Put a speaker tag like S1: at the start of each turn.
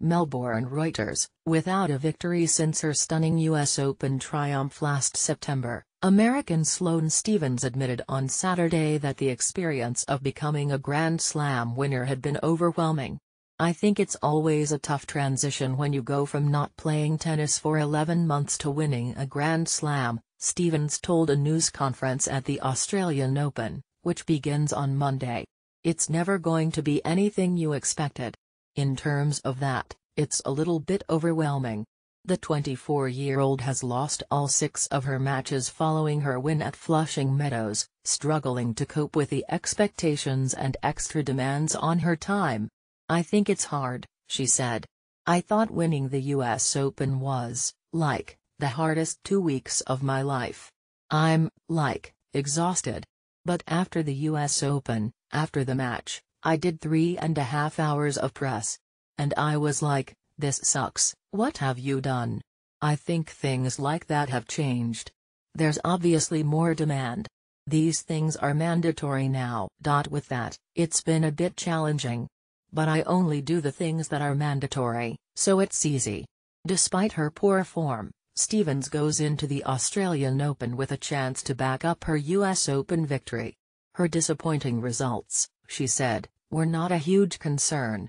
S1: Melbourne Reuters, without a victory since her stunning US Open triumph last September, American Sloane Stephens admitted on Saturday that the experience of becoming a Grand Slam winner had been overwhelming. "I think it's always a tough transition when you go from not playing tennis for 11 months to winning a Grand Slam," Stephens told a news conference at the Australian Open, which begins on Monday. "It's never going to be anything you expected. In terms of that, it's a little bit overwhelming." The 24-year-old has lost all 6 of her matches following her win at Flushing Meadows, struggling to cope with the expectations and extra demands on her time. "I think it's hard," she said. "I thought winning the US Open was, the hardest 2 weeks of my life. I'm, exhausted. But after the US Open, after the match, I did 3.5 hours of press. And I was like, this sucks, what have you done?" "I think things like that have changed. There's obviously more demand. These things are mandatory now." With that, it's been a bit challenging. "But I only do the things that are mandatory, so it's easy." Despite her poor form, Stephens goes into the Australian Open with a chance to back up her US Open victory. "Her disappointing results," she said, "were not a huge concern.